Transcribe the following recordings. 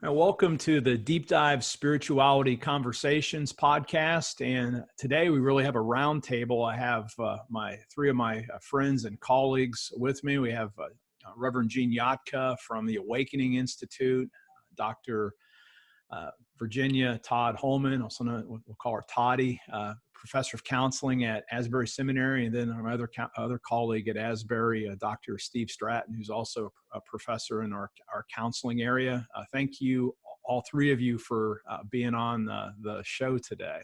And welcome to the Deep Dive Spirituality Conversations podcast. And today we really have a roundtable. I have three of my friends and colleagues with me. We have Reverend Jean Yotka from the Awakening Institute, Dr. Virginia Todd Holeman, also known, we'll call her Toddy, professor of counseling at Asbury Seminary, and then our other colleague at Asbury, Dr. Steve Stratton, who's also a professor in our counseling area. Thank you, all three of you, for being on the show today.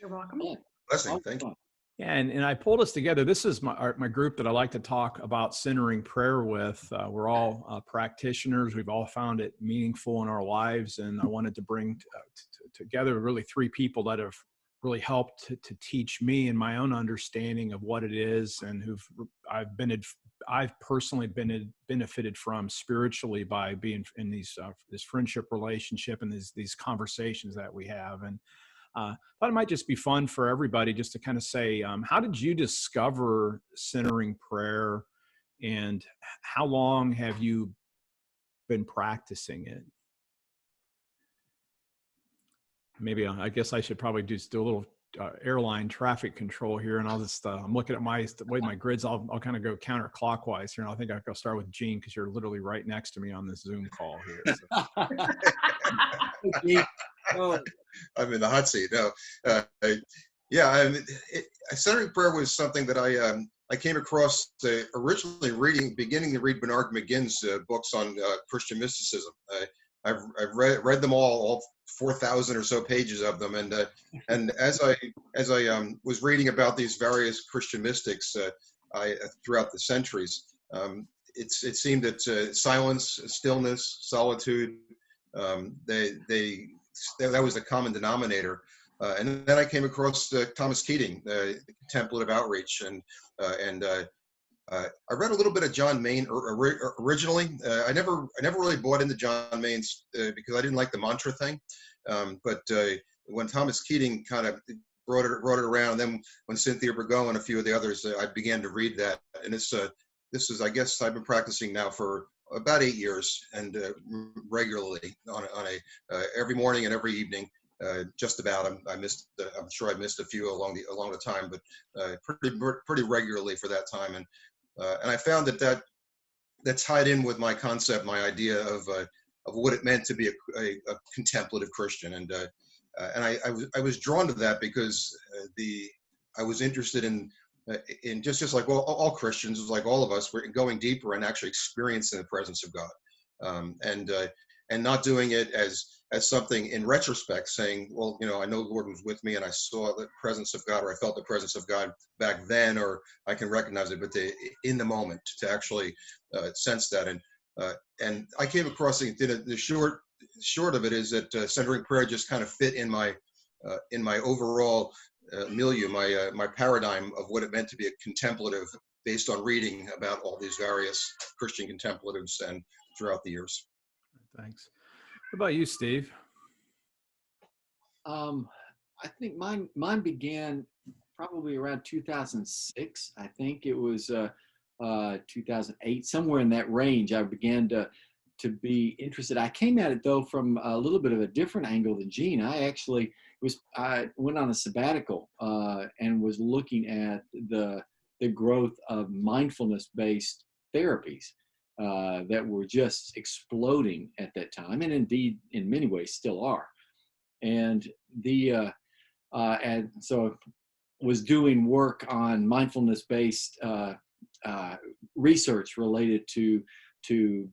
You're welcome. Blessing, thank you. Yeah, and I pulled us together. This is my group that I like to talk about centering prayer with. We're all practitioners. We've all found it meaningful in our lives, and I wanted to bring together really three people that have really helped to teach me in my own understanding of what it is, and I've personally benefited from spiritually by being in this friendship relationship and these conversations that we have. And thought it might just be fun for everybody just to kind of say, how did you discover centering prayer, and how long have you been practicing it? Maybe I guess I should probably just do a little airline traffic control here, and I'll just I'm looking at the way my grids. I'll kind of go counterclockwise here, and I think I'll start with Jean because you're literally right next to me on this Zoom call here. So. I'm in the hot seat. No, centering prayer was something that I came across originally beginning to read Bernard McGinn's books on Christian mysticism. I've read them all 4,000 or so pages of them, and as I was reading about these various Christian mystics throughout the centuries, it seemed that silence, stillness, solitude, that was the common denominator. And then I came across Thomas Keating, the contemplative outreach, and I read a little bit of John Main originally. I never really bought into John Main's because I didn't like the mantra thing. But when Thomas Keating kind of brought it around, and then when Cynthia Burgo and a few of the others, I began to read that. And this is, I guess, I've been practicing now for about 8 years, and regularly on a every morning and every evening, just about. I'm sure I missed a few along the time, but pretty regularly for that time. And I found that tied in with my concept, my idea of what it meant to be a contemplative Christian, and I was drawn to that because I was interested in just like all Christians, like all of us, we're going deeper and actually experiencing the presence of God, and not doing it as something in retrospect, saying, well, I know the Lord was with me and I saw the presence of God, or I felt the presence of God back then, or I can recognize it, but in the moment to actually sense that. And I came across the short of it is that centering prayer just kind of fit in my overall milieu, my paradigm of what it meant to be a contemplative, based on reading about all these various Christian contemplatives and throughout the years. Thanks. What about you, Steve? I think mine began probably around 2006. I think it was 2008, somewhere in that range. I began to be interested. I came at it though from a little bit of a different angle than Jean. I went on a sabbatical and was looking at the growth of mindfulness-based therapies that were just exploding at that time, and indeed in many ways still are. And so was doing work on mindfulness-based research related to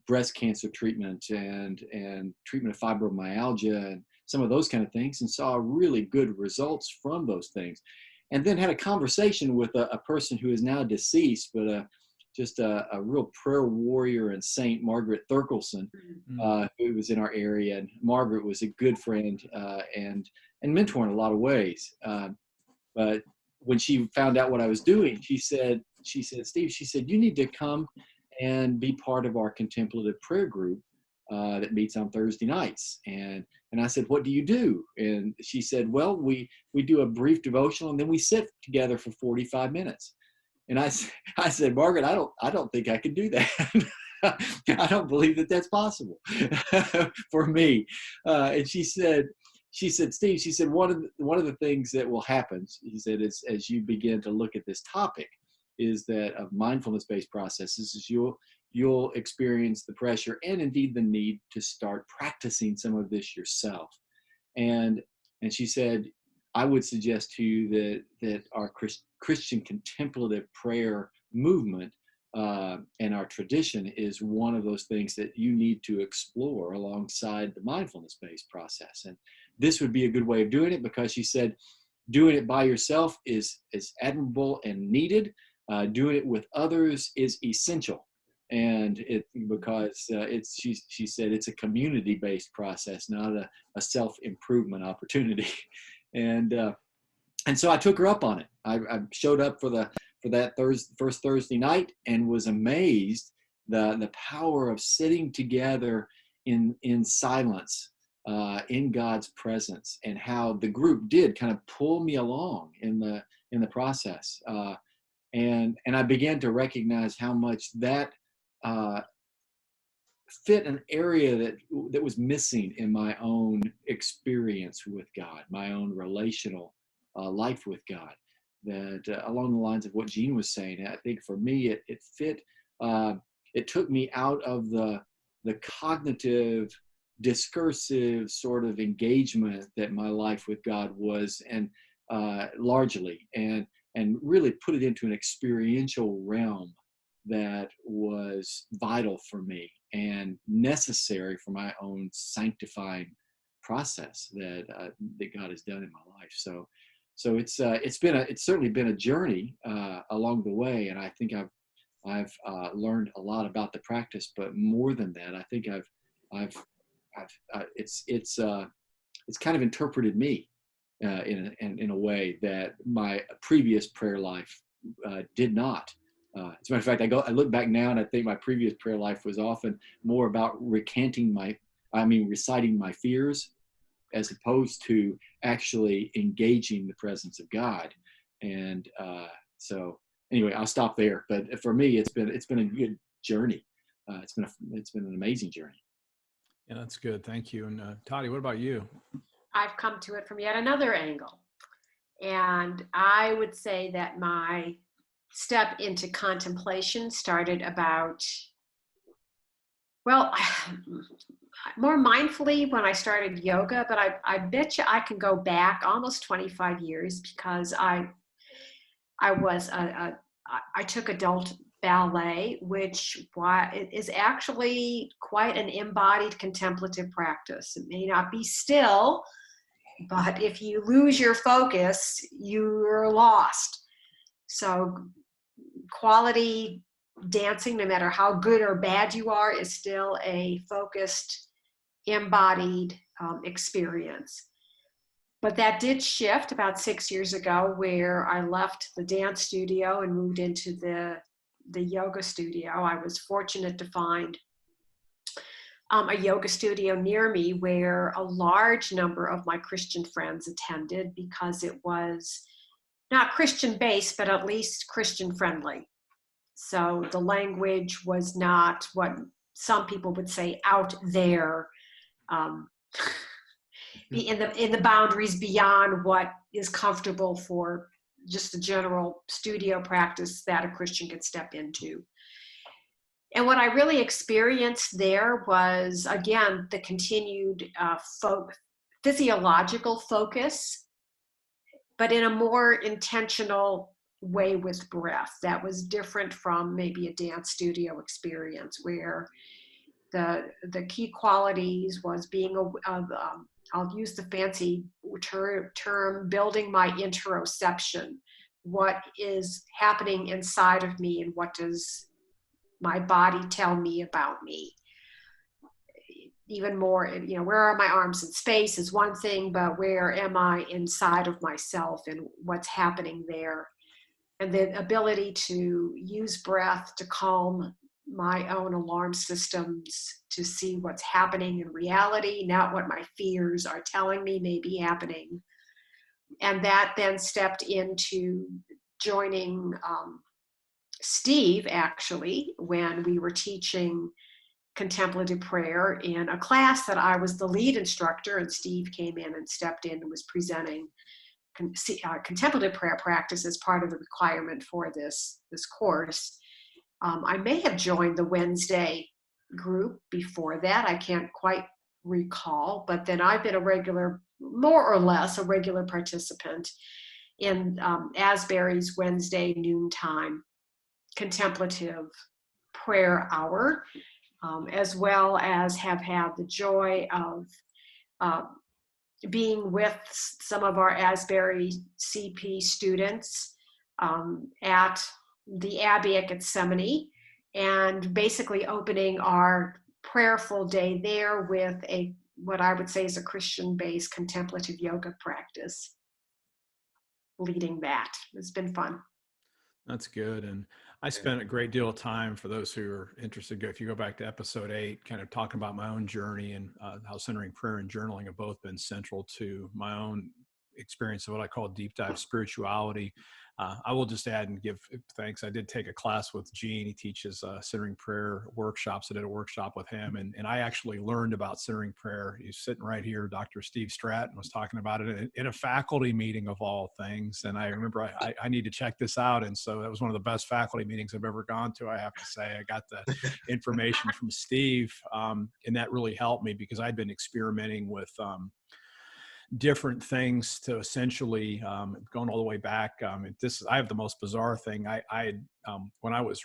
breast cancer treatment and treatment of fibromyalgia and some of those kind of things, and saw really good results from those things. And then had a conversation with a person who is now deceased, but just a real prayer warrior and saint, Margaret Thurkelson, who was in our area. And Margaret was a good friend and mentor in a lot of ways. But when she found out what I was doing, she said, Steve, you need to come and be part of our contemplative prayer group that meets on Thursday nights. And I said, what do you do? And she said, well, we do a brief devotional and then we sit together for 45 minutes. And I said, Margaret, I don't think I could do that. I don't believe that that's possible for me. And she said, Steve, she said, one of the things that will happen, he said, is as you begin to look at this topic, is that of mindfulness-based processes, is you'll experience the pressure and indeed the need to start practicing some of this yourself. And she said, I would suggest to you that our Christian contemplative prayer movement and our tradition is one of those things that you need to explore alongside the mindfulness-based process. And this would be a good way of doing it, because she said doing it by yourself is admirable and needed. Doing it with others is essential. And because she said it's a community-based process, not a self-improvement opportunity. And so I took her up on it. I showed up for that first Thursday night and was amazed the power of sitting together in silence, in God's presence, and how the group did kind of pull me along in the process. And I began to recognize how much that fit an area that was missing in my own experience with God, my own relational life with God. That along the lines of what Jean was saying, I think for me it fit. It took me out of the cognitive, discursive sort of engagement that my life with God was, and largely, and really put it into an experiential realm that was vital for me and necessary for my own sanctifying process that God has done in my life. So it's certainly been a journey along the way, and I think I've learned a lot about the practice. But more than that, I think it's kind of interpreted me in a way that my previous prayer life did not. As a matter of fact, I look back now and I think my previous prayer life was often more about reciting my fears, as opposed to actually engaging the presence of God. And so anyway, I'll stop there. But for me, it's been a good journey. It's been an amazing journey. Yeah, that's good. Thank you. And Toddy, what about you? I've come to it from yet another angle. And I would say that my step into contemplation started about, well, more mindfully when I started yoga, but I bet you I can go back almost 25 years, because I took adult ballet, which is actually quite an embodied contemplative practice. It may not be still, but if you lose your focus, you're lost. So quality dancing, no matter how good or bad you are, is still a focused, embodied experience. But that did shift about 6 years ago, where I left the dance studio and moved into the yoga studio. I was fortunate to find a yoga studio near me where a large number of my Christian friends attended, because it was not Christian based, but at least Christian friendly. So the language was not what some people would say out there, in the boundaries beyond what is comfortable for just the general studio practice that a Christian could step into. And what I really experienced there was, again, the continued physiological focus, but in a more intentional way with breath that was different from maybe a dance studio experience, where the key qualities was being I'll use the fancy term, building my interoception. What is happening inside of me, and what does my body tell me about me? Even more, where are my arms in space is one thing, but where am I inside of myself and what's happening there? And the ability to use breath to calm my own alarm systems, to see what's happening in reality, not what my fears are telling me may be happening. And that then stepped into joining Steve, actually, when we were teaching contemplative prayer in a class that I was the lead instructor, and Steve came in and stepped in and was presenting contemplative prayer practice as part of the requirement for this course. I may have joined the Wednesday group before that. I can't quite recall, but then I've been more or less a regular participant in Asbury's Wednesday noontime contemplative prayer hour, as well as have had the joy of being with some of our Asbury CP students at the Abbey at Seminary, and basically opening our prayerful day there with what I would say is a Christian-based contemplative yoga practice. Leading that. It's been fun. That's good. And I spent a great deal of time, for those who are interested, if you go back to episode 8, kind of talking about my own journey and how centering prayer and journaling have both been central to my own experience of what I call deep dive spirituality. I will just add and give thanks. I did take a class with Gene. He teaches centering prayer workshops. I did a workshop with him, and I actually learned about centering prayer. He's sitting right here. Dr. Steve Stratton was talking about it in a faculty meeting of all things. And I remember I need to check this out. And so that was one of the best faculty meetings I've ever gone to, I have to say. I got the information from Steve, and that really helped me because I'd been experimenting with different things to essentially going all the way back. I have the most bizarre thing. I when I was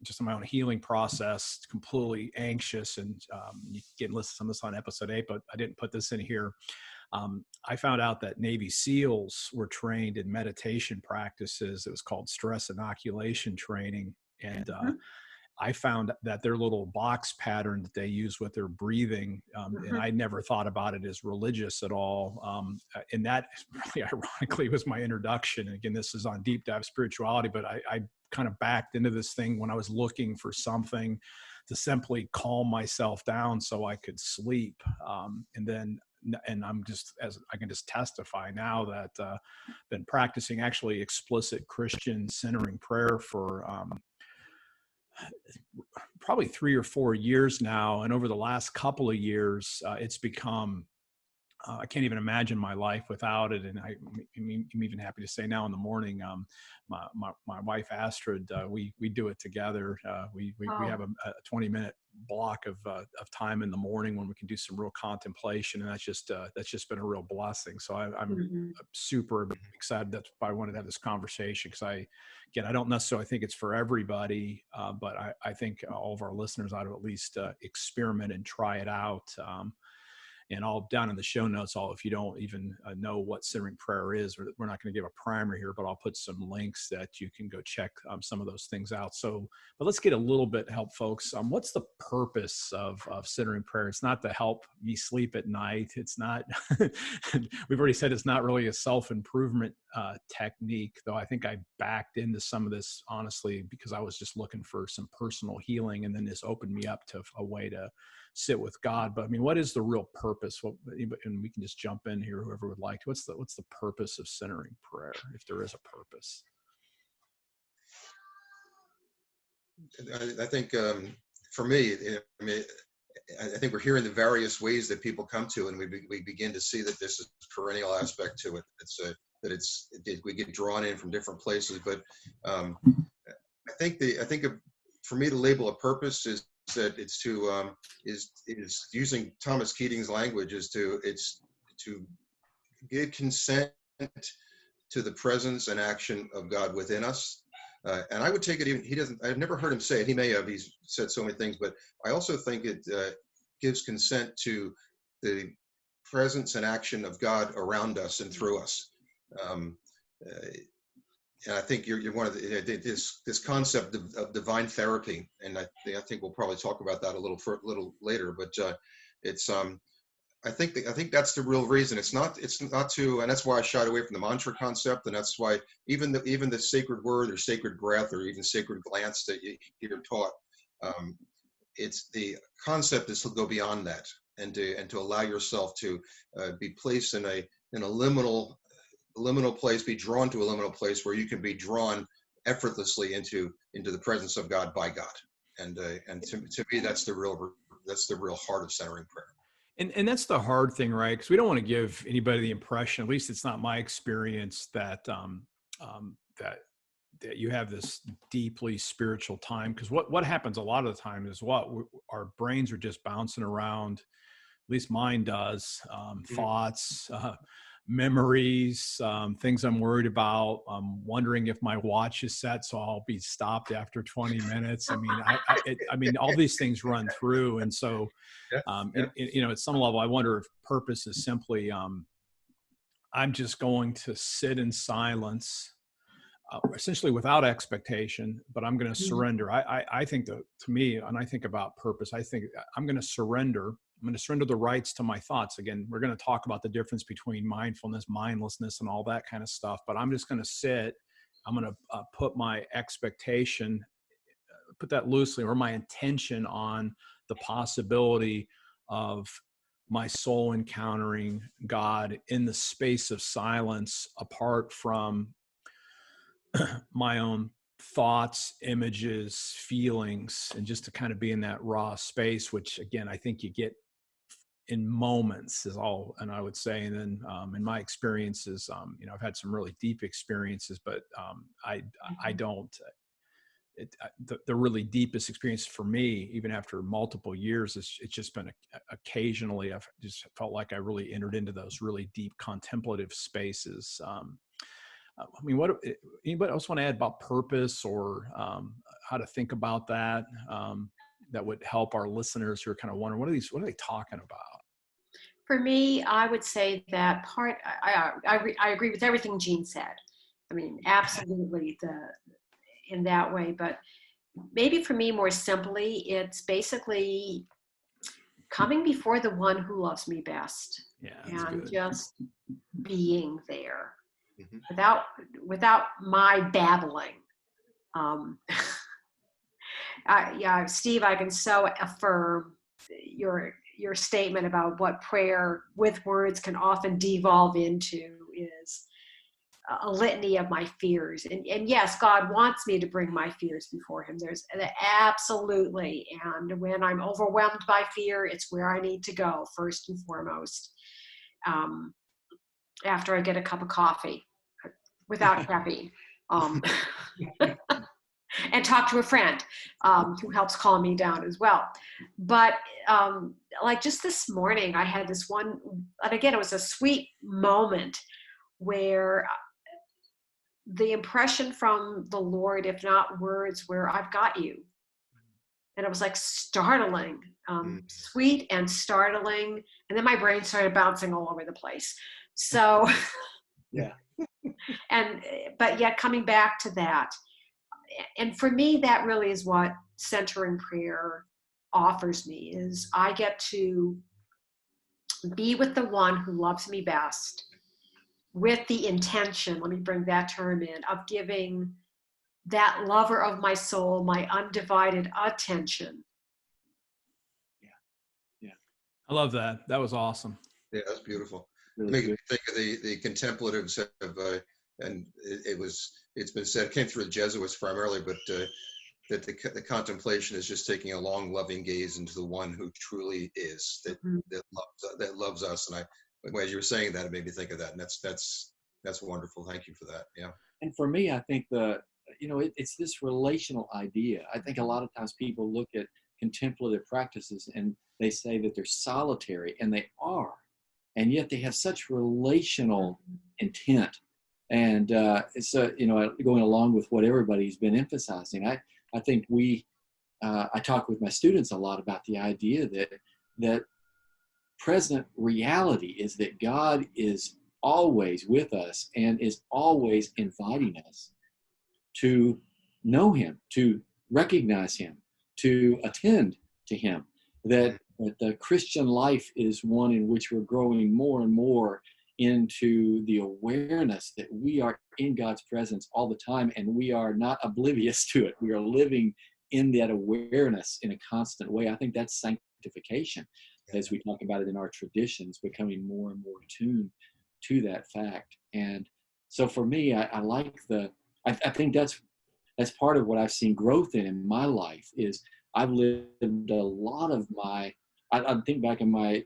just in my own healing process, completely anxious, and you can listen to some of this on episode 8, but I didn't put this in here. I found out that Navy SEALs were trained in meditation practices. It was called stress inoculation training. And I found that their little box pattern that they use with their breathing, and I never thought about it as religious at all. And that really ironically was my introduction. And again, this is on deep dive spirituality, but I kind of backed into this thing when I was looking for something to simply calm myself down so I could sleep. And I'm just, as I can just testify now that been practicing actually explicit Christian centering prayer for probably 3 or 4 years now. And over the last couple of years, it's become, I can't even imagine my life without it. And I'm even happy to say now in the morning, my wife Astrid, we do it together. We have a 20-minute block of time in the morning when we can do some real contemplation, and that's just been a real blessing. So I'm super excited. That's why I wanted to have this conversation, because I don't necessarily think it's for everybody, but I think all of our listeners ought to at least experiment and try it out. And all down in the show notes, if you don't even know what centering prayer is, we're not going to give a primer here, but I'll put some links that you can go check some of those things out. So, but let's get a little bit help, folks. What's the purpose of centering prayer? It's not to help me sleep at night. It's not, we've already said it's not really a self-improvement technique, though I think I backed into some of this, honestly, because I was just looking for some personal healing, and then this opened me up to a way to sit with God. But I mean, what is the real purpose? And we can just jump in here, whoever would like to. What's the purpose of centering prayer, if there is a purpose? I think for me, I think we're hearing the various ways that people come to, and we begin to see that this is a perennial aspect to it. We get drawn in from different places. But I think for me, the label of purpose is that it's to is using Thomas Keating's language, it's to give consent to the presence and action of God within us. And I would take it, I've never heard him say it. He may have, he's said so many things, but I also think it gives consent to the presence and action of God around us and through us. And I think you're one of this concept of divine therapy, and I think we'll probably talk about that a little later. But it's I think that's the real reason. It's not to, and that's why I shied away from the mantra concept, and that's why even the sacred word or sacred breath or even sacred glance that you hear taught, it's the concept is to go beyond that and to allow yourself to be placed in a liminal place, be drawn to a liminal place where you can be drawn effortlessly into the presence of God by God. And to me, that's the real heart of centering prayer. And that's the hard thing, right? Because we don't want to give anybody the impression, at least it's not my experience, that that you have this deeply spiritual time. Because what happens a lot of the time is our brains are just bouncing around. At least mine does. Thoughts, memories, things I'm worried about. I'm wondering if my watch is set, so I'll be stopped after 20 minutes. I mean, I mean, all these things run through, and so, at some level, I wonder if purpose is simply, I'm just going to sit in silence, essentially without expectation, but I'm going to surrender. I think that, to me, when I think about purpose, I think I'm going to surrender. I'm going to surrender the rights to my thoughts. Again, we're going to talk about the difference between mindfulness, mindlessness, and all that kind of stuff, but I'm just going to sit. I'm going to put my expectation, put that loosely, or my intention on the possibility of my soul encountering God in the space of silence, apart from my own thoughts, images, feelings, and just to kind of be in that raw space, which again, I think you get in moments is all. And I would say, and then in my experiences, I've had some really deep experiences, but I don't, the really deepest experience for me, even after multiple years, it's just been occasionally, I've just felt like I really entered into those really deep contemplative spaces. I mean, anybody else want to add about purpose or how to think about that? That would help our listeners who are kind of wondering, what are they talking about? For me, I would say that I agree with everything Gene said. I mean, absolutely in that way. But maybe for me, more simply, it's basically coming before the one who loves me best, and just being there without my babbling. Steve, I can so affirm your statement about what prayer with words can often devolve into is a litany of my fears. And yes, God wants me to bring my fears before him. There's absolutely. And when I'm overwhelmed by fear, it's where I need to go first and foremost. After I get a cup of coffee without caffeine. And talk to a friend who helps calm me down as well. But like just this morning, I had this one, and again, it was a sweet moment where the impression from the Lord, if not words, where I've got you. And it was like startling, sweet and startling. And then my brain started bouncing all over the place. So, but yet coming back to that. And for me, that really is what centering prayer offers me, is I get to be with the one who loves me best with the intention, let me bring that term in, of giving that lover of my soul my undivided attention. Yeah. I love that. That was awesome. Yeah, that's beautiful. Really Make me think of the contemplatives have, and it's been said, it came through the Jesuits primarily, but that the contemplation is just taking a long, loving gaze into the one who truly is, that loves us. And as you were saying that, it made me think of that, and that's wonderful. Thank you for that. Yeah. And for me, I think it's this relational idea. I think a lot of times people look at contemplative practices and they say that they're solitary, and they are, and yet they have such relational intent. And it's going along with what everybody's been emphasizing. I think I talk with my students a lot about the idea that present reality is that God is always with us and is always inviting us to know him, to recognize him, to attend to him. That the Christian life is one in which we're growing more and more into the awareness that we are in God's presence all the time, and we are not oblivious to it. We are living in that awareness in a constant way. I think that's sanctification, as we talk about it in our traditions, becoming more and more attuned to that fact. And so for me, I think that's that's part of what I've seen growth in my life. Is I've lived a lot of my, I think back in my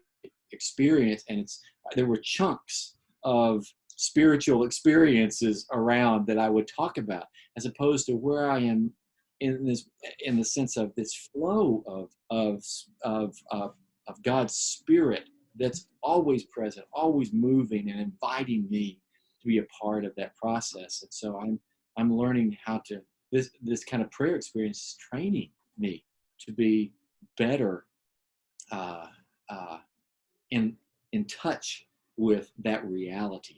experience, and there were chunks of spiritual experiences around that I would talk about, as opposed to where I am in the sense of this flow of God's Spirit that's always present, always moving and inviting me to be a part of that process. And so I'm learning how to, this kind of prayer experience is training me to be better in touch with that reality.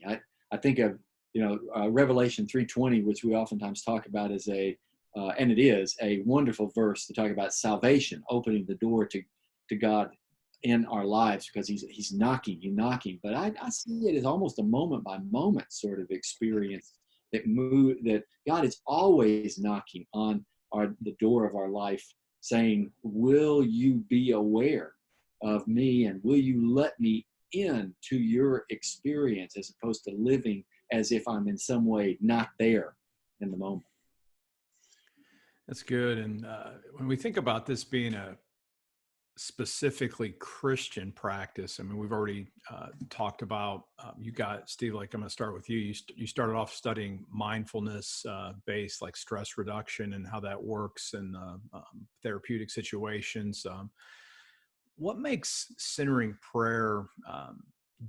I think of, Revelation 3:20, which we oftentimes talk about as and it is a wonderful verse to talk about salvation, opening the door to God in our lives, because he's knocking. But I see it as almost a moment by moment sort of experience that God is always knocking on the door of our life, saying, will you be aware of me, and will you let me into your experience, as opposed to living as if I'm in some way not there in the moment. That's good. And when we think about this being a specifically Christian practice, I mean, we've already talked about, you got, Steve, like I'm going to start with you. You started off studying mindfulness based, like stress reduction and how that works in therapeutic situations. What makes centering prayer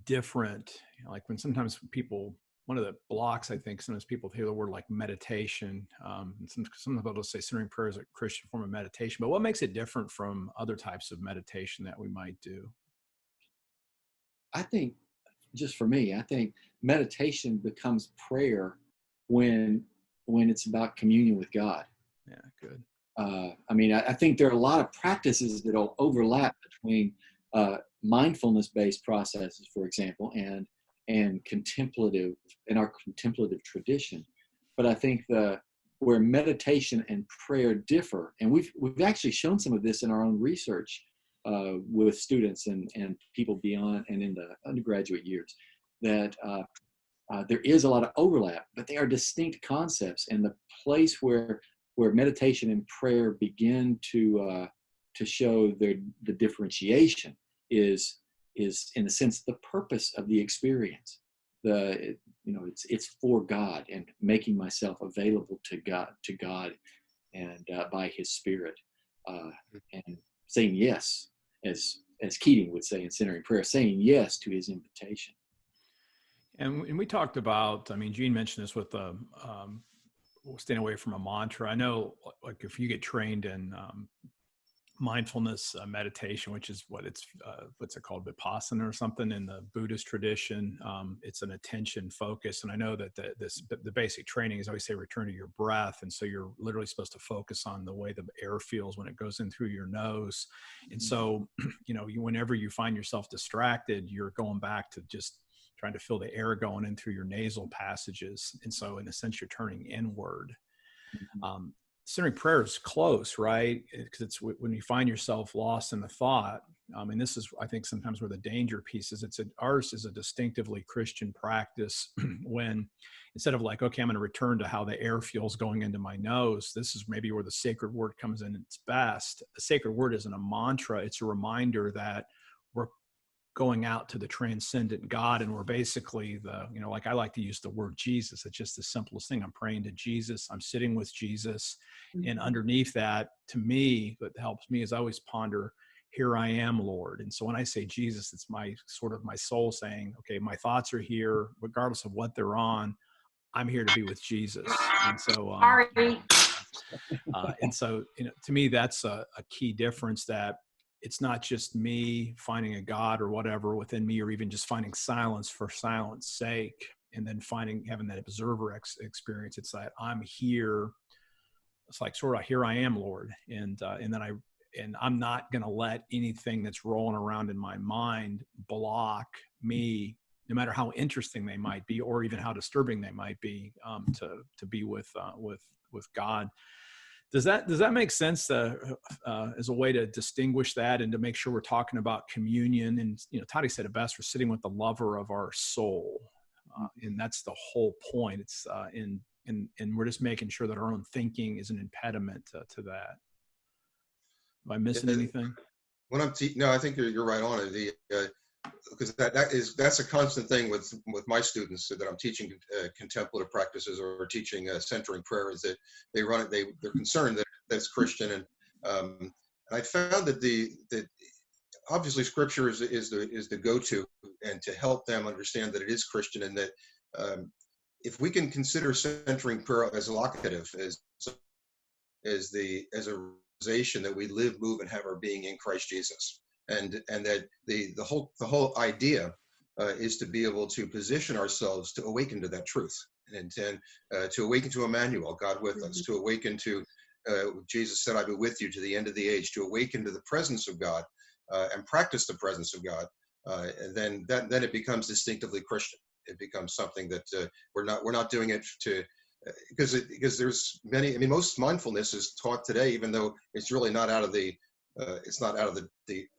different? Like when sometimes people, one of the blocks, I think sometimes people hear the word like meditation. Some people will say centering prayer is a Christian form of meditation, but what makes it different from other types of meditation that we might do? I think, just for me, I think meditation becomes prayer when it's about communion with God. Yeah, good. I think there are a lot of practices that will overlap between mindfulness-based processes, for example, and contemplative, in our contemplative tradition. But I think where meditation and prayer differ, and we've actually shown some of this in our own research with students and people beyond and in the undergraduate years, that there is a lot of overlap, but they are distinct concepts. And the place where meditation and prayer begin to show the differentiation is in a sense the purpose of the experience. It's for God and making myself available to God and by His Spirit, and saying yes, as Keating would say in centering prayer, saying yes to His invitation. And we talked about, I mean, Gene mentioned this with staying away from a mantra. I know, like, if you get trained in mindfulness meditation, which is what's it called, Vipassana or something in the Buddhist tradition, it's an attention focus. And I know that the basic training is always say return to your breath, and so you're literally supposed to focus on the way the air feels when it goes in through your nose. And so whenever you find yourself distracted, you're going back to just trying to feel the air going in through your nasal passages. And so in a sense, you're turning inward. Centering prayer is close, right? Because it's when you find yourself lost in a thought. And this is, I think, sometimes where the danger piece is. Ours is a distinctively Christian practice when instead of like, okay, I'm going to return to how the air feels going into my nose, this is maybe where the sacred word comes in its best. The sacred word isn't a mantra. It's a reminder that we're going out to the transcendent God, and we're basically like I like to use the word Jesus. It's just the simplest thing. I'm praying to Jesus. I'm sitting with Jesus. And underneath that, to me, what helps me is I always ponder, here I am, Lord. And so when I say Jesus, it's my soul saying, okay, my thoughts are here, regardless of what they're on. I'm here to be with Jesus. And so, to me, that's a key difference, that it's not just me finding a God or whatever within me, or even just finding silence for silence sake, and then having that observer experience. It's that I'm here. It's like sort of, here I am, Lord. And I'm not going to let anything that's rolling around in my mind block me, no matter how interesting they might be, or even how disturbing they might be, to be with God. Does that make sense as a way to distinguish that and to make sure we're talking about communion? And Toddy said it best: we're sitting with the lover of our soul, and that's the whole point. It's in and we're just making sure that our own thinking is an impediment to that. Am I missing anything? When no, I think you're right on it. Because that's a constant thing with my students that I'm teaching contemplative practices or teaching centering prayer, is that they're concerned that that's Christian, and I found that obviously Scripture is the go-to, and to help them understand that it is Christian, and that if we can consider centering prayer as evocative, as a realization that we live, move, and have our being in Christ Jesus, and that the whole idea is to be able to position ourselves to awaken to that truth, and to awaken to Emmanuel, God with us, to awaken to Jesus said, "I'll be with you to the end of the age," to awaken to the presence of God and practice the presence of God, and then it becomes distinctively Christian. It becomes something that we're not doing it to because there's many. I mean, most mindfulness is taught today, even though it's really not out of the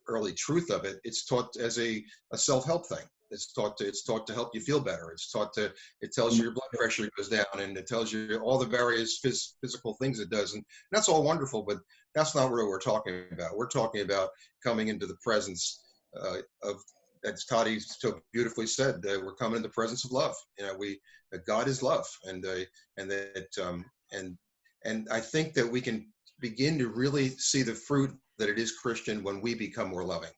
early truth of it. It's taught as a self-help thing. It's taught to help you feel better. It tells you your blood pressure goes down, and it tells you all the various physical things it does, and that's all wonderful. But that's not what we're talking about. We're talking about coming into the presence of, as Toddy so beautifully said, we're coming in the presence of love. God is love, and I think that we can begin to really see the fruit that it is Christian when we become more loving,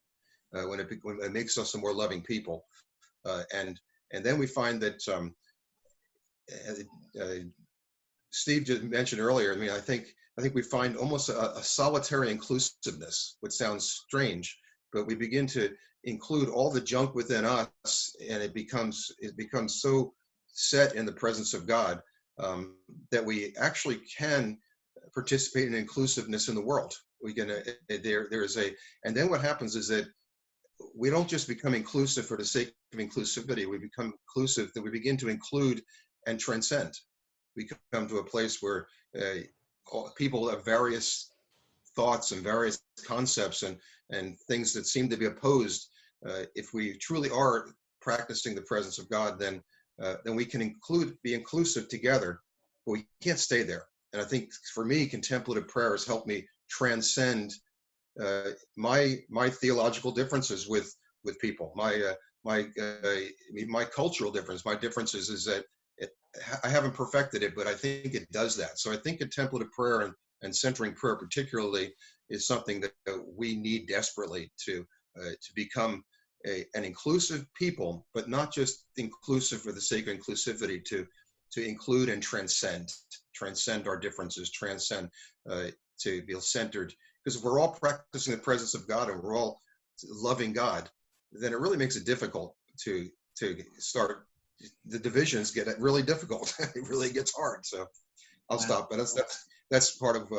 when it makes us a more loving people, and then we find that Steve just mentioned earlier. I mean, I think we find almost a solitary inclusiveness, which sounds strange, but we begin to include all the junk within us, and it becomes so set in the presence of God that we actually can participate in inclusiveness in the world. We can and then what happens is that we don't just become inclusive for the sake of inclusivity. We become inclusive, that we begin to include and transcend. We come to a place where people have various thoughts and various concepts and things that seem to be opposed. If we truly are practicing the presence of God, then we can be inclusive together, but we can't stay there. And I think for me, contemplative prayer has helped me transcend my theological differences with people, my cultural difference. My differences is that I haven't perfected it, but I think it does that. So I think contemplative prayer and centering prayer particularly is something that we need desperately to become an inclusive people, but not just inclusive for the sake of inclusivity, to include and transcend our differences, to be centered. Because if we're all practicing the presence of God and we're all loving God, then it really makes it difficult to start. The divisions get really difficult. It really gets hard. So I'll stop. But that's part of.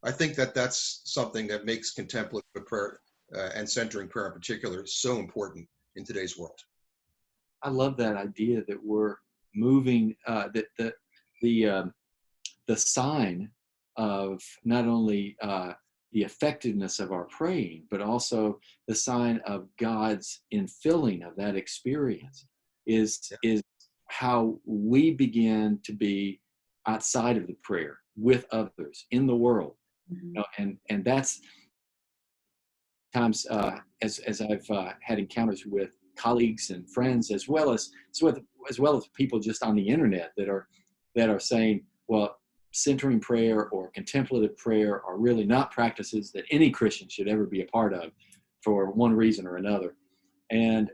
I think that's something that makes contemplative prayer and centering prayer in particular so important in today's world. I love that idea that we're moving. That the sign of not only the effectiveness of our praying, but also the sign of God's infilling of that experience is how we begin to be outside of the prayer with others in the world. And that's times as I've had encounters with colleagues and friends, as well as people just on the internet that are saying, well, centering prayer or contemplative prayer are really not practices that any Christian should ever be a part of for one reason or another. And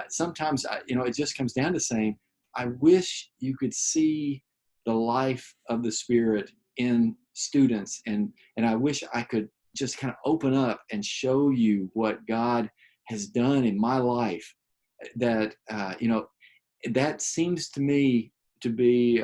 sometimes, it just comes down to saying, I wish you could see the life of the Spirit in students, and I wish I could just kind of open up and show you what God has done in my life. That that seems to me to be.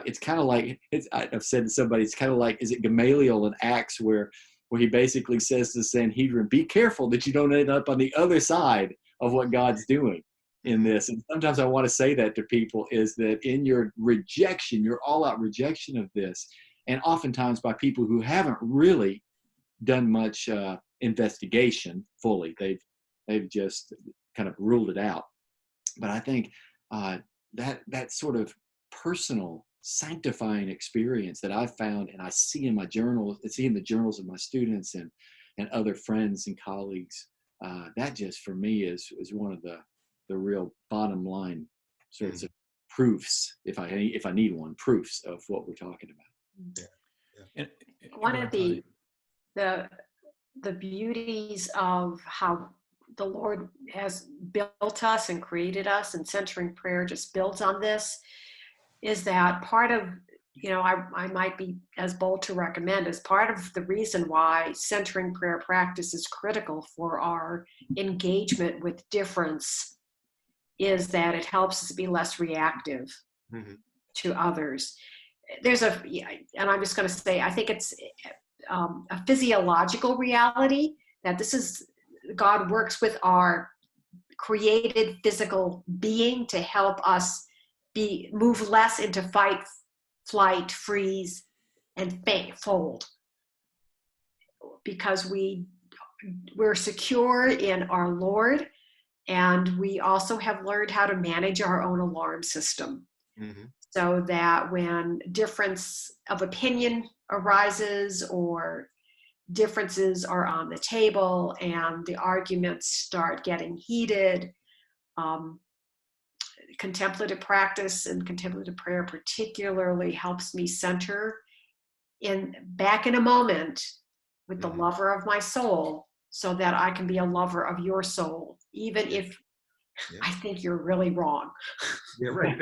It's kind of like I've said to somebody. It's kind of like, is it Gamaliel in Acts where he basically says to the Sanhedrin, "Be careful that you don't end up on the other side of what God's doing in this." And sometimes I want to say that to people, is that in your rejection, your all-out rejection of this, and oftentimes by people who haven't really done much investigation fully, they've just kind of ruled it out. But I think that sort of personal sanctifying experience that I've found, and I see in my journals, I see in the journals of my students and other friends and colleagues. That just for me is one of the real bottom line sorts of proofs, if I need one, proofs of what we're talking about. And one of the beauties of how the Lord has built us and created us, and centering prayer just builds on this, is that part of, I might be as bold to recommend, as part of the reason why centering prayer practice is critical for our engagement with difference, is that it helps us be less reactive to others. And I'm just going to say, I think it's a physiological reality that God works with our created physical being to help us move less into fight, flight, freeze, and fold, because we're secure in our Lord, and we also have learned how to manage our own alarm system, so that when difference of opinion arises or differences are on the table and the arguments start getting heated, contemplative practice and contemplative prayer particularly helps me center back in a moment with the lover of my soul, so that I can be a lover of your soul, even if I think you're really wrong. Yeah, right.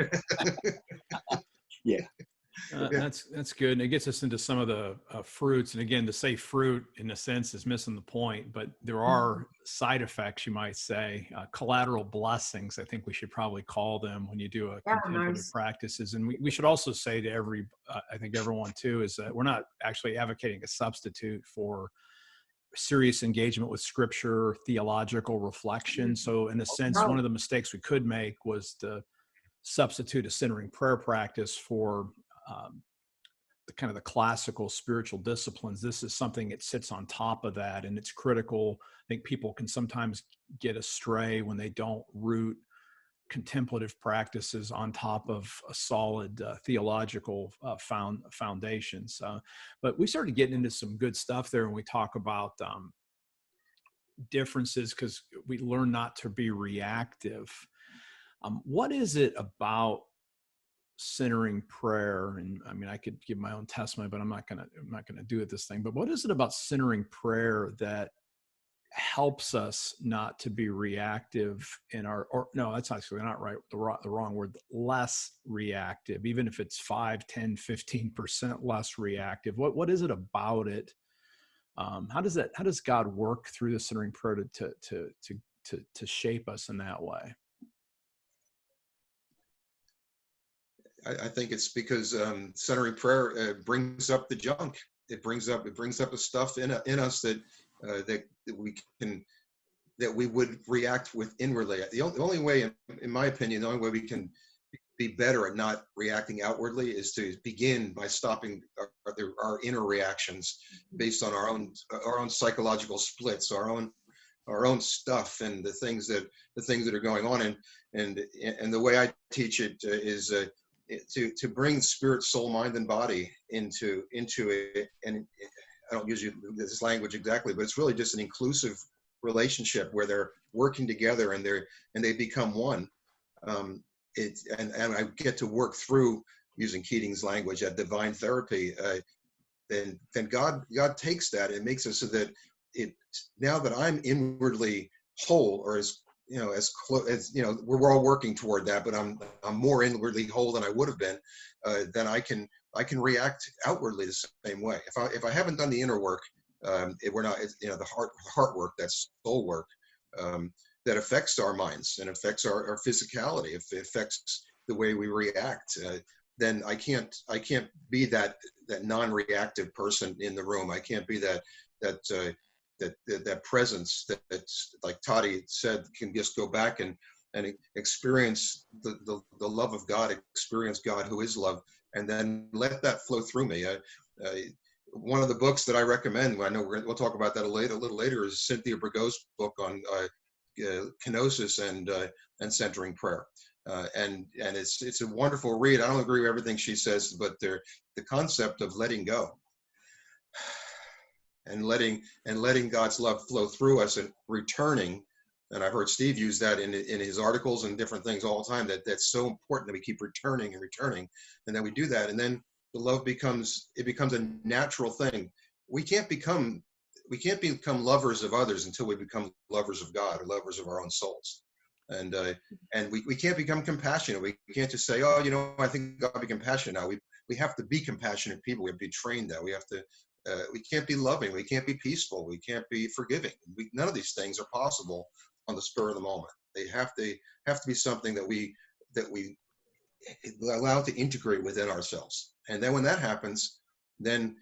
That's good. And it gets us into some of the fruits. And again, to say fruit in a sense is missing the point, but there are side effects, you might say, collateral blessings, I think we should probably call them, when you do a contemplative practices. And we should also say to I think everyone too, is that we're not actually advocating a substitute for serious engagement with scripture, theological reflection. So in a sense, one of the mistakes we could make was to substitute a centering prayer practice for the kind of the classical spiritual disciplines. This is something that sits on top of that, and it's critical. I think people can sometimes get astray when they don't root contemplative practices on top of a solid theological foundations. But we started getting into some good stuff there when we talk about differences, because we learn not to be reactive. What is it about centering prayer? And I mean, I could give my own testimony, but I'm not gonna do it this thing. But what is it about centering prayer that helps us not to be reactive no, that's actually not right. The wrong word, less reactive, even if it's 5, 10, 15% less reactive. What is it about it? How does God work through the centering prayer to shape us in that way? I think it's because centering prayer brings up the junk. It brings up the stuff in us that we would react with inwardly. The only way, in my opinion, the only way we can be better at not reacting outwardly is to begin by stopping our inner reactions based on our own psychological splits, our own stuff, and the things that are going on. And the way I teach it is to bring spirit, soul, mind, and body into it. And I don't use this language exactly, but it's really just an inclusive relationship where they're working together and they become one. And I get to work through, using Keating's language, that divine therapy. Then God takes that and makes it so that now that I'm inwardly whole, or as close as, we're all working toward that, but I'm more inwardly whole than I would have been. Then I can react outwardly the same way. If I haven't done the inner work, the heart work, that's soul work, that affects our minds and affects our physicality. If it affects the way we react, then I can't be that non-reactive person in the room. I can't be that presence that's, like Toddy said, can just go back and experience the love of God, experience God who is love, and then let that flow through me. One of the books that I recommend, I know we'll talk about that a little later, is Cynthia Brago's book on kenosis and centering prayer. And it's a wonderful read. I don't agree with everything she says, but the concept of letting go and letting God's love flow through us and returning. And I've heard Steve use that in his articles and different things all the time, that's so important that we keep returning and returning, and then we do that. And then the love becomes a natural thing. We can't become lovers of others until we become lovers of God or lovers of our own souls. And we can't become compassionate. We can't just say, oh, I think God be compassionate now. We have to be compassionate people. We have to be trained that. We have to. We can't be loving. We can't be peaceful. We can't be forgiving. None of these things are possible on the spur of the moment. They have to be something that we allow to integrate within ourselves. And then when that happens, and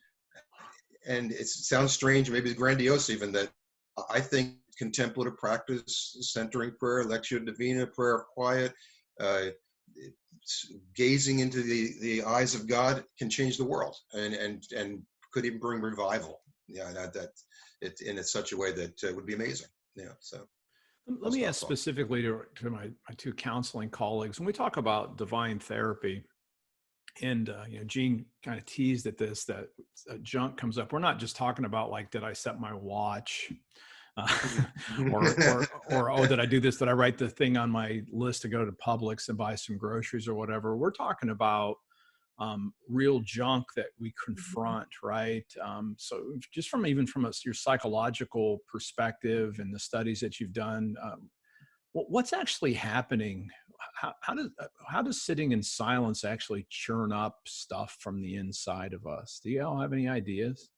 it sounds strange, maybe grandiose even, that I think contemplative practice, centering prayer, lectio divina, prayer of quiet, gazing into the eyes of God can change the world and could even bring revival. Yeah, that in such a way that would be amazing. Yeah, so. Let me ask specifically to my two counseling colleagues, when we talk about divine therapy, and Gene kind of teased at this, that junk comes up. We're not just talking about like, did I set my watch? Or oh, did I do this? Did I write the thing on my list to go to Publix and buy some groceries or whatever? We're talking about real junk that we confront, right? So just from your psychological perspective and the studies that you've done, what's actually happening? How does sitting in silence actually churn up stuff from the inside of us? Do you all have any ideas?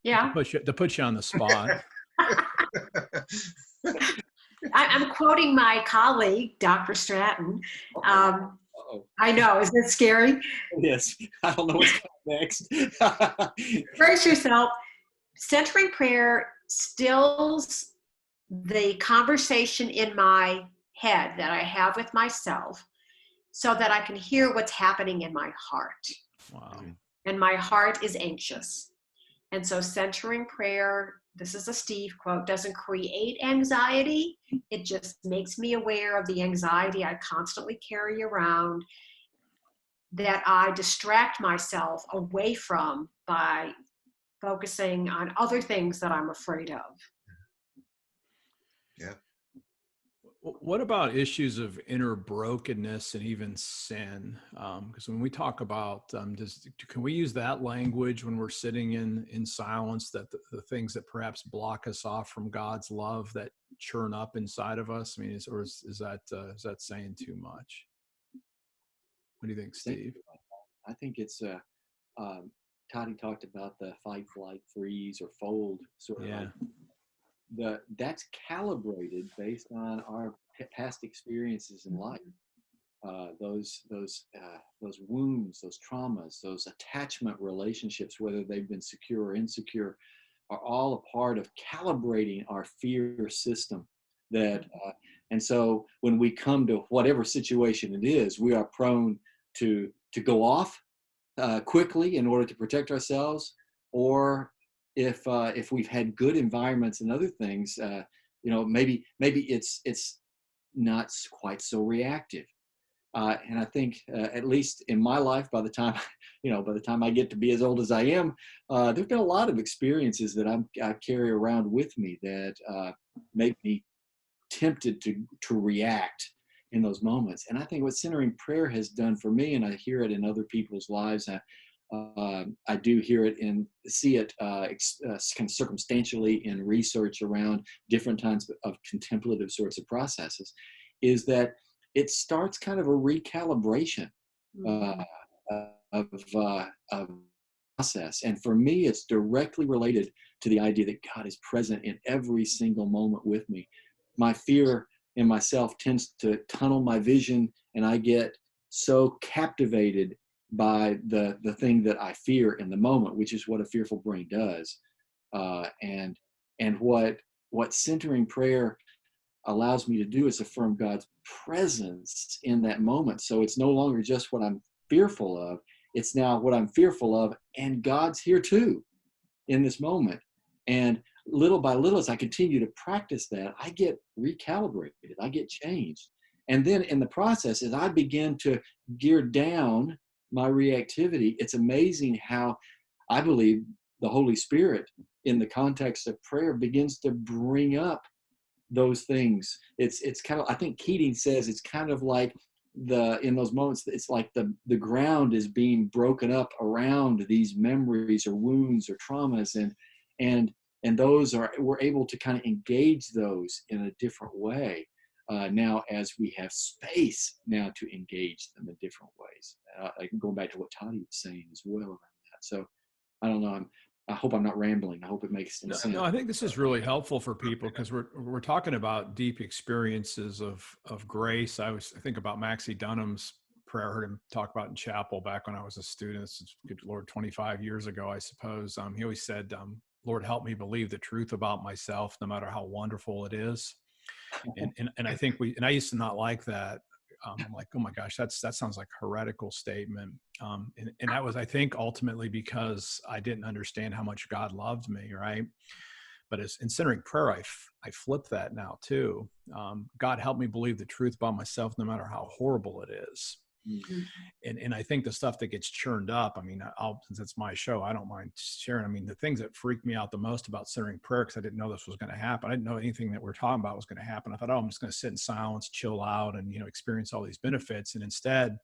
Yeah. To put you on the spot. I'm quoting my colleague, Dr. Stratton. I know, isn't it scary? Yes, I don't know what's coming next. Brace yourself. Centering prayer stills the conversation in my head that I have with myself so that I can hear what's happening in my heart. Wow. And my heart is anxious. And so centering prayer, this is a Steve quote, doesn't create anxiety. It just makes me aware of the anxiety I constantly carry around that I distract myself away from by focusing on other things that I'm afraid of. Yeah. What about issues of inner brokenness and even sin? Because when we talk about, can we use that language when we're sitting in silence, that the things that perhaps block us off from God's love that churn up inside of us? I mean, is that saying too much? What do you think, Steve? I think it's Toddy talked about the fight, flight, freeze, or fold sort of. Yeah. That's calibrated based on our past experiences in life. Those wounds, those traumas, those attachment relationships, whether they've been secure or insecure, are all a part of calibrating our fear system. And so when we come to whatever situation it is, we are prone to go off quickly in order to protect ourselves, or if we've had good environments and other things, maybe it's not quite so reactive. And I think, at least in my life, by the time I get to be as old as I am, there've been a lot of experiences that I carry around with me that make me tempted to react in those moments. And I think what centering prayer has done for me, and I hear it in other people's lives, I do hear it and see it kind of circumstantially in research around different kinds of contemplative sorts of processes, is that it starts kind of a recalibration of process. And for me, it's directly related to the idea that God is present in every single moment with me. My fear in myself tends to tunnel my vision, and I get so captivated by the thing that I fear in the moment, which is what a fearful brain does. And what centering prayer allows me to do is affirm God's presence in that moment. So it's no longer just what I'm fearful of, it's now what I'm fearful of, and God's here too in this moment. And little by little, as I continue to practice that, I get recalibrated, I get changed. And then in the process, as I begin to gear down my reactivity, it's amazing how I believe the Holy Spirit, in the context of prayer, begins to bring up those things. It's kind of, I think Keating says, it's kind of like in those moments, it's like the ground is being broken up around these memories or wounds or traumas, and those we're able to kind of engage those in a different way now, as we have space now to engage them in different ways. Going back to what Toddy was saying as well around that. So I don't know. I hope I'm not rambling. I hope it makes some sense. No, I think this is really helpful for people, because we're talking about deep experiences of grace. I think about Maxie Dunham's prayer. I heard him talk about in chapel back when I was a student. This is, good Lord, 25 years ago, I suppose. He always said, Lord, help me believe the truth about myself, no matter how wonderful it is. And I think I used to not like that. I'm like, oh my gosh, that sounds like a heretical statement. And that was, I think, ultimately because I didn't understand how much God loved me, right? But as in centering prayer, I flip that now too. God, help me believe the truth about myself, no matter how horrible it is. Mm-hmm. And I think the stuff that gets churned up, I mean, since it's my show, I don't mind sharing. I mean, the things that freaked me out the most about centering prayer, because I didn't know this was going to happen. I didn't know anything that we're talking about was going to happen. I thought, I'm just going to sit in silence, chill out, and, experience all these benefits. And instead,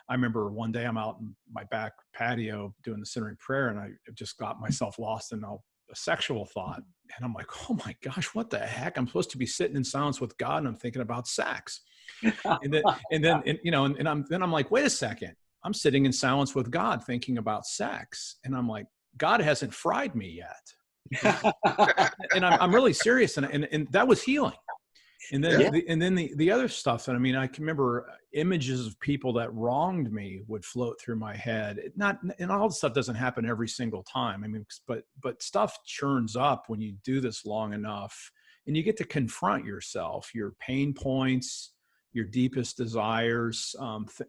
I remember one day I'm out in my back patio doing the centering prayer, and I just got myself lost in a sexual thought. And I'm like, oh my gosh, what the heck? I'm supposed to be sitting in silence with God, and I'm thinking about sex. And then I'm like, wait a second, I'm sitting in silence with God thinking about sex. And I'm like, God hasn't fried me yet. And I'm really serious. And that was healing. And then the other stuff, and I mean, I can remember images of people that wronged me would float through my head. And all this stuff doesn't happen every single time. I mean, but stuff churns up when you do this long enough, and you get to confront yourself, your pain points, your deepest desires.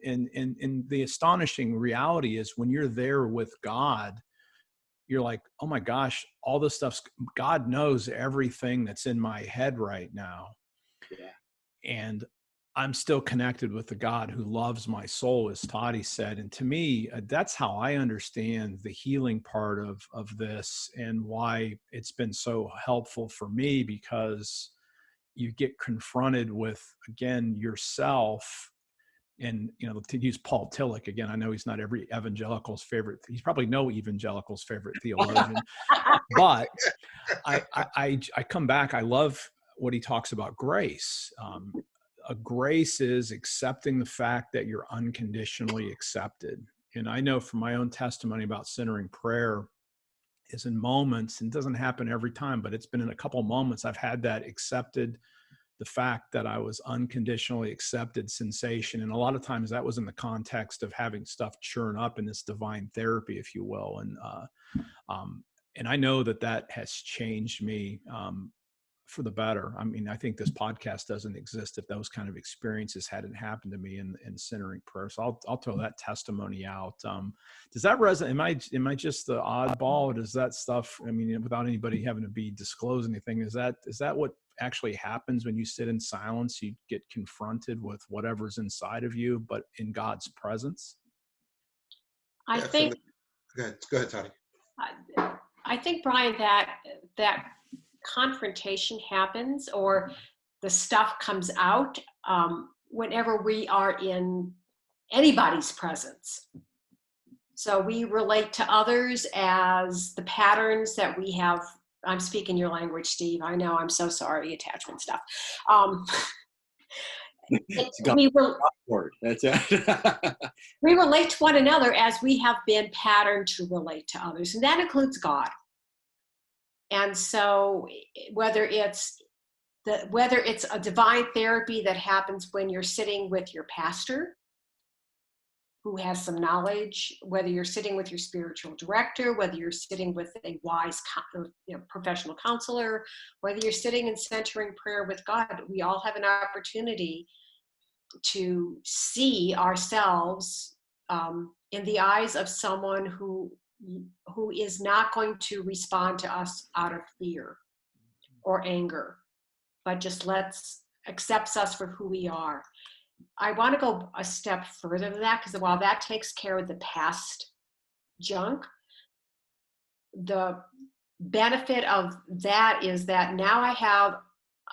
And the astonishing reality is, when you're there with God, you're like, oh my gosh, all this stuff's, God knows everything that's in my head right now. Yeah. And I'm still connected with the God who loves my soul, as Toddy said. And to me, that's how I understand the healing part of this, and why it's been so helpful for me, because you get confronted with, again, yourself. And, to use Paul Tillich again, I know he's not every evangelical's favorite. He's probably no evangelical's favorite theologian, but I come back. I love what he talks about grace. A grace is accepting the fact that you're unconditionally accepted. And I know from my own testimony about centering prayer is in moments, and it doesn't happen every time, but it's been in a couple of moments I've had that accepted, the fact that I was unconditionally accepted sensation. And a lot of times that was in the context of having stuff churn up in this divine therapy, if you will. And I know that has changed me for the better. I mean, I think this podcast doesn't exist if those kind of experiences hadn't happened to me in centering prayer. So I'll throw that testimony out. Does that resonate? Am I just the oddball, or does that stuff, I mean, without anybody having to be disclosed anything, is that what actually happens when you sit in silence? You get confronted with whatever's inside of you, but in God's presence? I think. Go ahead, Toddy. I think, Brian, that confrontation happens, or the stuff comes out whenever we are in anybody's presence. So we relate to others as the patterns that we have. I'm speaking your language, Steve. I know. I'm so sorry. Attachment stuff. We relate to one another as we have been patterned to relate to others, and that includes God. And so whether it's a divine therapy that happens when you're sitting with your pastor who has some knowledge, whether you're sitting with your spiritual director, whether you're sitting with a wise professional counselor, whether you're sitting and centering prayer with God, we all have an opportunity to see ourselves in the eyes of someone who is not going to respond to us out of fear. or anger, but just accepts us for who we are. I want to go a step further than that, because while that takes care of the past junk, the benefit of that is that now I have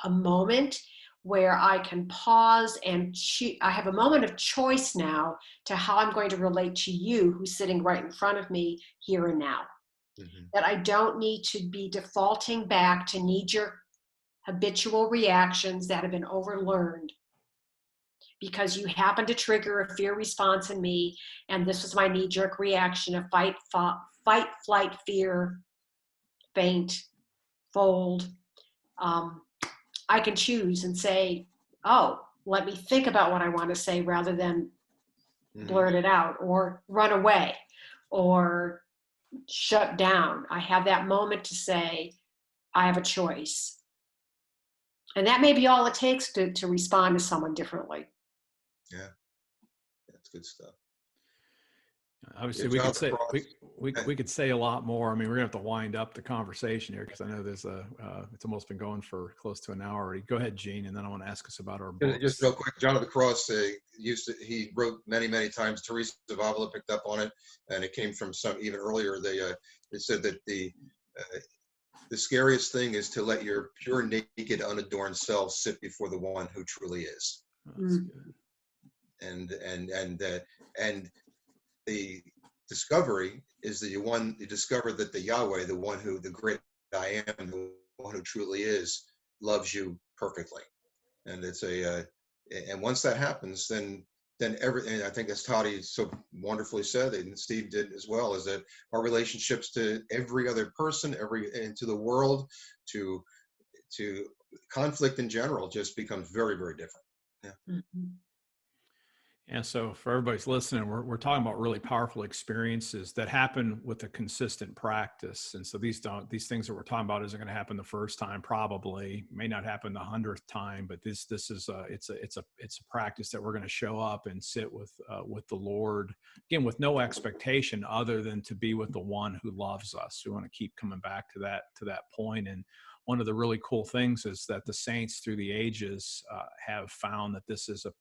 a moment where I can pause and I have a moment of choice now to how I'm going to relate to you who's sitting right in front of me here and now. Mm-hmm. That I don't need to be defaulting back to knee-jerk habitual reactions that have been overlearned because you happen to trigger a fear response in me, and this was my knee-jerk reaction of fight, flight, fear, faint, fold. I can choose and say, oh, let me think about what I want to say rather than blurt it out or run away or shut down. I have that moment to say, I have a choice. And that may be all it takes to respond to someone differently. Yeah, that's good stuff. Obviously, we could say a lot more. I mean, we're gonna have to wind up the conversation here because I know there's it's almost been going for close to an hour already. Go ahead, Gene, and then I want to ask us about our books. Just real quick, John of the Cross he wrote many times. Teresa Zavala picked up on it, and it came from some even earlier. They said that the scariest thing is to let your pure, naked, unadorned self sit before the one who truly is. Oh, that's good. And the discovery is that you discover that the Yahweh, the one who, the great I am, the one who truly is, loves you perfectly. And it's and once that happens, then everything, I think as Toddy so wonderfully said, and Steve did as well, is that our relationships to every other person, and to the world, to conflict in general, just becomes very, very different. Yeah. Mm-hmm. And so for everybody's listening, we're talking about really powerful experiences that happen with a consistent practice. And so these things that we're talking about isn't going to happen the first time, probably may not happen the 100th time, but this is it's a practice that we're going to show up and sit with the Lord, again, with no expectation other than to be with the one who loves us. We want to keep coming back to that point. And one of the really cool things is that the saints through the ages have found that this is a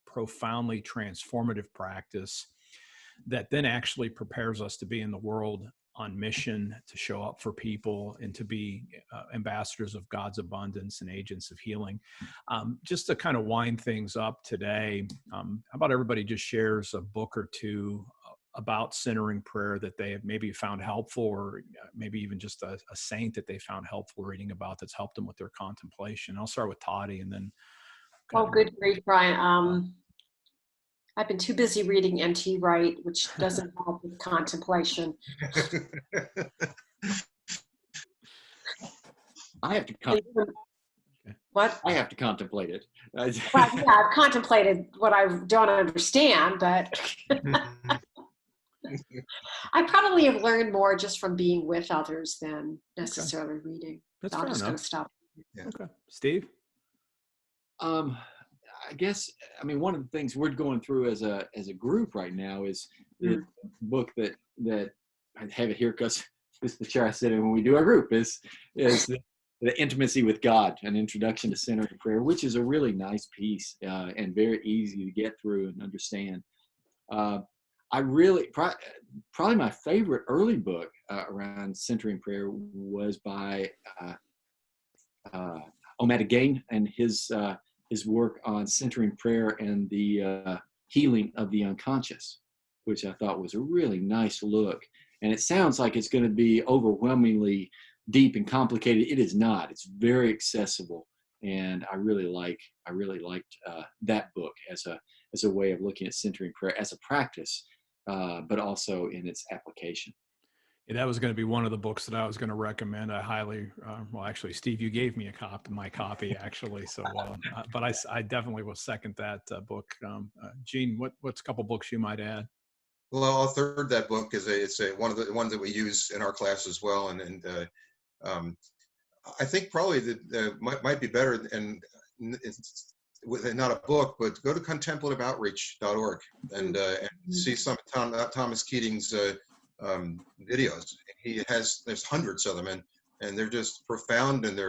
profoundly transformative practice that then actually prepares us to be in the world on mission, to show up for people, and to be ambassadors of God's abundance and agents of healing. Just to kind of wind things up today, how about everybody just shares a book or two about centering prayer that they have maybe found helpful, or maybe even just a saint that they found helpful reading about that's helped them with their contemplation. I'll start with Toddy and then. Oh, good grief, Brian. I've been too busy reading N.T. Wright, which doesn't help with contemplation. I have to What? I have to contemplate it. Well, yeah, I've contemplated what I don't understand, but I probably have learned more just from being with others than necessarily reading. That's so I'm just going to stop. Yeah. Okay, Steve. I guess, I mean, one of the things we're going through as a group right now is the book that I have it here because this is the chair I sit in when we do our group is the Intimacy with God, an introduction to centering prayer, which is a really nice piece and very easy to get through and understand. I really, probably my favorite early book around centering prayer was by Omadigain and his work on centering prayer and the healing of the unconscious, which I thought was a really nice look. And it sounds like it's going to be overwhelmingly deep and complicated. It is not. It's very accessible, and I really liked that book as a way of looking at centering prayer as a practice, but also in its application. Yeah, that was going to be one of the books that I was going to recommend. I highly, well, actually, Steve, you gave me my copy actually. So, but I definitely will second that book. Gene, what's a couple books you might add? Well, I'll third that book is it's one of the ones that we use in our class as well, and I think probably that might be better, and it's not a book, but go to contemplativeoutreach.org and see some of Thomas Keating's videos. There's hundreds of them, and and they're just profound, and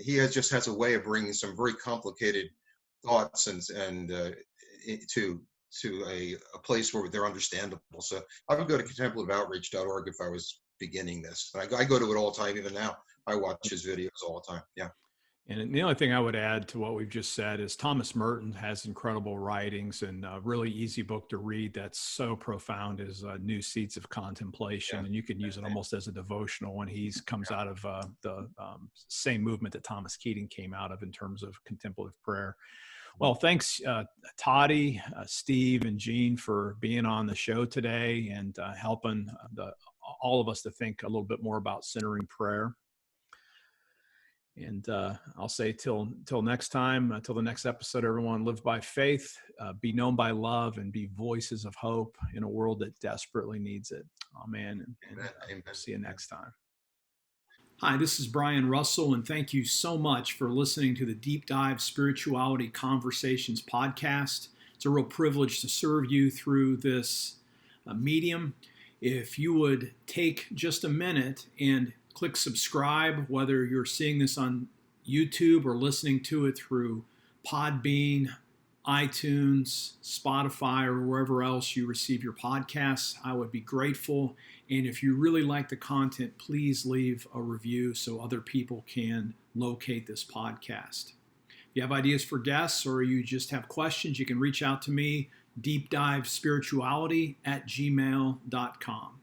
he just has a way of bringing some very complicated thoughts and to a place where they're understandable. So I would go to contemplativeoutreach.org if I was beginning this. And I go to it all the time. Even now, I watch his videos all the time. Yeah. And the only thing I would add to what we've just said is Thomas Merton has incredible writings, and a really easy book to read that's so profound is New Seeds of Contemplation. Yeah. And you can use it almost as a devotional when he comes out of the same movement that Thomas Keating came out of in terms of contemplative prayer. Well, thanks, Toddy, Steve, and Jean for being on the show today and helping all of us to think a little bit more about centering prayer. And I'll say till next time, till the next episode, everyone, live by faith, be known by love, and be voices of hope in a world that desperately needs it. Amen. And Amen. See you next time. Hi, this is Brian Russell, and thank you so much for listening to the Deep Dive Spirituality Conversations podcast. It's a real privilege to serve you through this medium. If you would take just a minute and click subscribe, whether you're seeing this on YouTube or listening to it through Podbean, iTunes, Spotify, or wherever else you receive your podcasts, I would be grateful. And if you really like the content, please leave a review so other people can locate this podcast. If you have ideas for guests or you just have questions, you can reach out to me, deepdivespirituality@gmail.com.